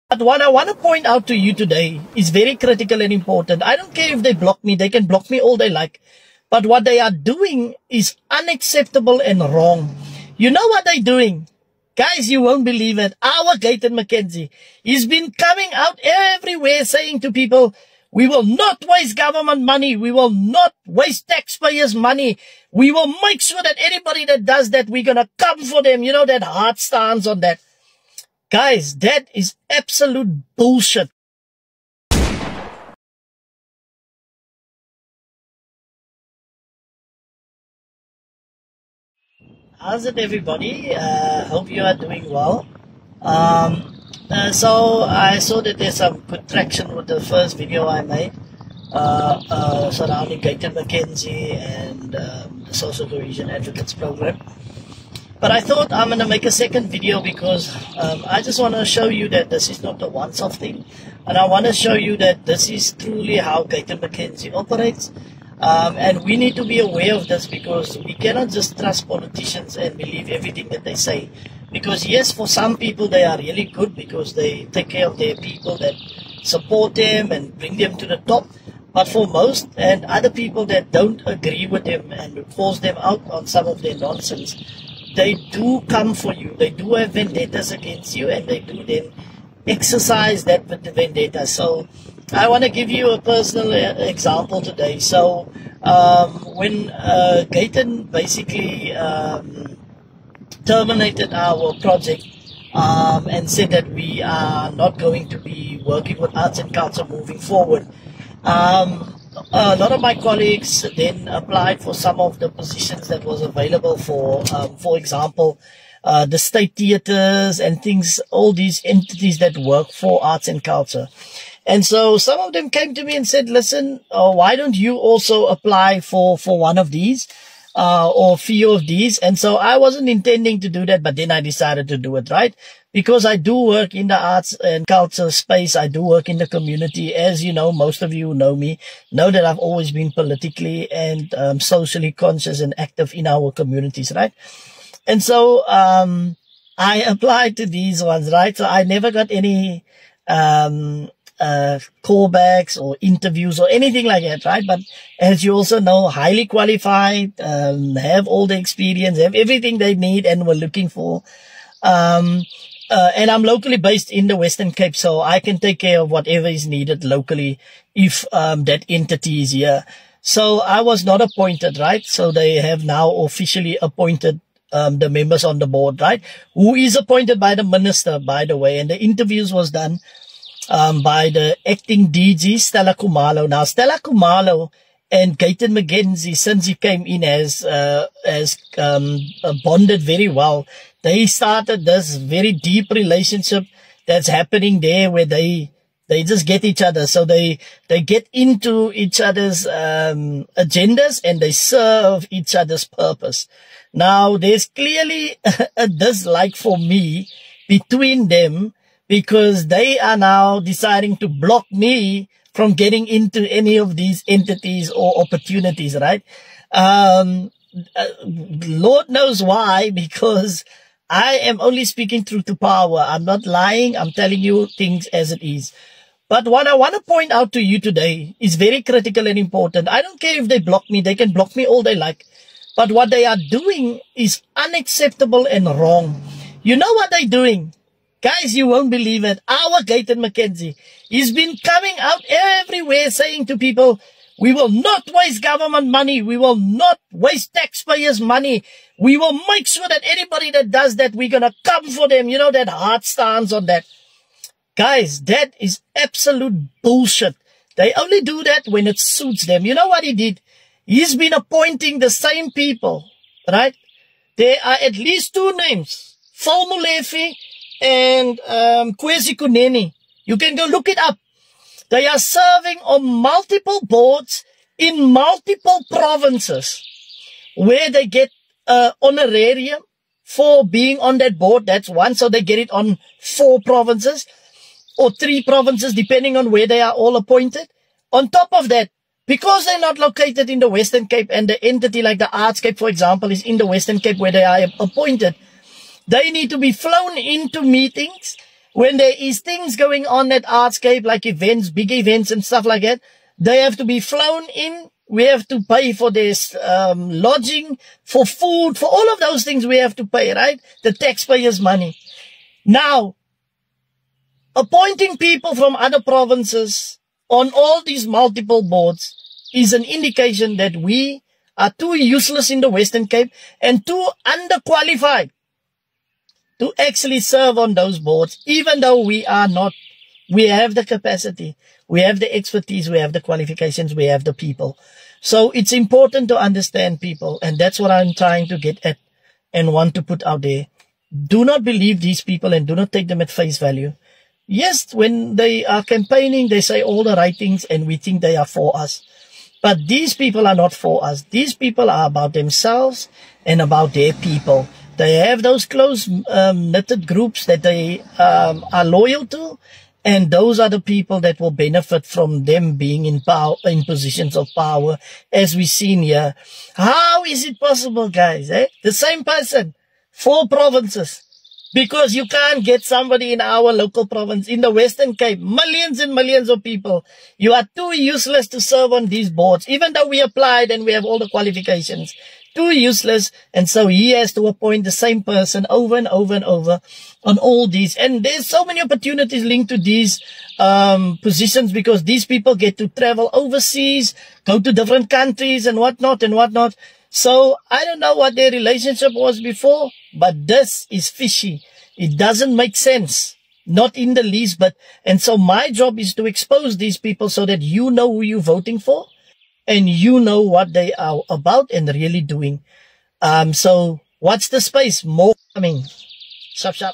But what I want to point out to you today is very critical and important. I don't care if they block me. They can block me all they like. But what they are doing is unacceptable and wrong. You know what they're doing? Guys, you won't believe it. Our Gayton McKenzie, he's been coming out everywhere saying to people, we will not waste government money. We will not waste taxpayers' money. We will make sure that anybody that does that, we're going to come for them. You know, that hard stance on that. Guys, that is absolute bullshit. How's it, everybody? Hope you are doing well. So I saw that there's some good traction with the first video I made surrounding Gayton McKenzie and the Social Cohesion Advocates Program. But I thought I'm going to make a second video because I just want to show you that this is not a once-off thing. And I want to show you that this is truly how Gayton McKenzie operates. And we need to be aware of this because we cannot just trust politicians and believe everything that they say. Because yes, for some people they are really good because they take care of their people that support them and bring them to the top. But for most and other people that don't agree with them and force them out on some of their nonsense, they do come for you. They do have vendettas against you and they do then exercise that vendetta. So I want to give you a personal example today. So when Gayton basically terminated our project and said that we are not going to be working with arts and culture moving forward, a lot of my colleagues then applied for some of the positions that was available for example, the state theaters and things, all these entities that work for arts and culture. And so some of them came to me and said, listen, why don't you also apply for one of these or a few of these? And so I wasn't intending to do that, but then I decided to do it, right? Because I do work in the arts and culture space. I do work in the community. As you know, most of you who know me know that I've always been politically and socially conscious and active in our communities, right? And so I applied to these ones, right? So I never got any callbacks or interviews or anything like that, right? But as you also know, highly qualified, have all the experience, have everything they need and were looking for. And I'm locally based in the Western Cape, so I can take care of whatever is needed locally if that entity is here. So I was not appointed, right? So they have now officially appointed the members on the board, right? Who is appointed by the minister, by the way, and the interviews was done by the acting DG, Stella Khumalo. Now, Stella Khumalo and Gayton McKenzie, since he came in, has bonded very well. They started this very deep relationship that's happening there where they just get each other. So they get into each other's agendas and they serve each other's purpose. Now, there's clearly a dislike for me between them because they are now deciding to block me from getting into any of these entities or opportunities, right? Lord knows why, because I am only speaking truth to power. I'm not lying. I'm telling you things as it is. But what I want to point out to you today is very critical and important. I don't care if they block me. They can block me all they like. But what they are doing is unacceptable and wrong. You know what they're doing? Guys, you won't believe it. Our Gayton McKenzie, he's been coming out everywhere saying to people, we will not waste government money. We will not waste taxpayers' money. We will make sure that anybody that does that, we're going to come for them. You know, that hard stance on that. Guys, that is absolute bullshit. They only do that when it suits them. You know what he did? He's been appointing the same people, right? There are at least two names, Phil Molefe and Kwesi Kunene. You can go look it up. They are serving on multiple boards in multiple provinces where they get honorarium for being on that board. That's one. So they get it on 4 provinces or 3 provinces, depending on where they are all appointed. On top of that, because they're not located in the Western Cape and the entity like the Artscape, for example, is in the Western Cape where they are appointed, they need to be flown into meetings When there is things going on at Artscape, like events, big events and stuff like that, they have to be flown in. We have to pay for this lodging, for food, for all of those things we have to pay, right? The taxpayers' money. Now, appointing people from other provinces on all these multiple boards is an indication that we are too useless in the Western Cape and too underqualified to actually serve on those boards, even though we are not. We have the capacity, we have the expertise, we have the qualifications, we have the people. So it's important to understand people, and that's what I'm trying to get at and want to put out there. Do not believe these people and do not take them at face value. Yes, when they are campaigning, they say all the right things and we think they are for us. But these people are not for us. These people are about themselves and about their people. They have those close knitted groups that they are loyal to, and those are the people that will benefit from them being in power, in positions of power, as we've seen here. How is it possible, guys? The same person, 4 provinces, because you can't get somebody in our local province, in the Western Cape, millions and millions of people. You are too useless to serve on these boards, even though we applied and we have all the qualifications. Too useless, and so he has to appoint the same person over and over and over on all these. And there's so many opportunities linked to these positions, because these people get to travel overseas, go to different countries and whatnot and whatnot. So I don't know what their relationship was before, but this is fishy. It doesn't make sense. Not in the least, and so my job is to expose these people so that you know who you're voting for and you know what they are about and really doing. So watch the space. More coming. Shop, shop.